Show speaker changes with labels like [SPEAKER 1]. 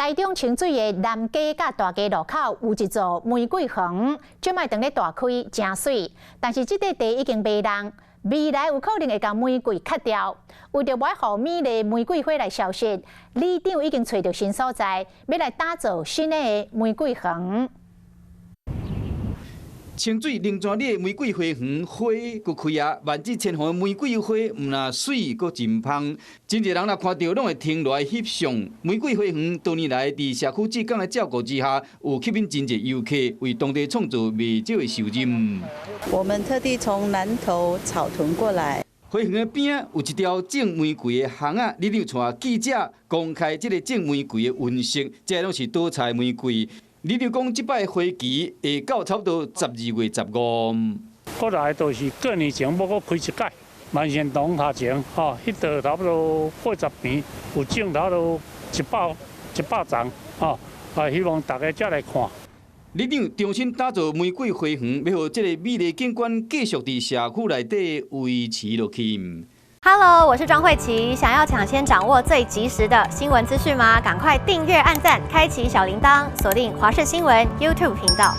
[SPEAKER 1] 台中清水的南街甲大街路口有一座玫瑰园，即卖正咧大开，真水。但是这块地已经卖烂，未来有可能会将玫瑰砍掉。为着不让美丽玫瑰花来消失，里长已经找到新所在，要来打造新的玫瑰园。
[SPEAKER 2] 清水灵泉里的玫瑰花园花搁开啊，万紫千红的玫瑰花，唔那水搁真香。真侪人若看到，拢会停落来翕相。玫瑰花园多年来伫社区志工的照顾之下，有吸引真侪游客，为当地创造未少的收入。
[SPEAKER 3] 我们特地从南投草屯过来。
[SPEAKER 2] 花园的边有一条种玫瑰的巷仔，里长带记者公开这个种玫瑰的温室，这拢是多彩玫瑰。 李长讲，即摆花期会到差不多12月15。
[SPEAKER 4] 过来就是过年前要搁开一届，万善堂下前吼，迄度差不多80坪，有种差不多100丛吼，希望大家才来看。
[SPEAKER 2] 李长重新打造玫瑰花园，要让这个美丽景观继续伫社区内底维持落去。
[SPEAKER 5] Hello， 我是庄慧琪。想要抢先掌握最及时的新闻资讯吗？赶快订阅、按赞、开启小铃铛，锁定华视新闻 YouTube 频道。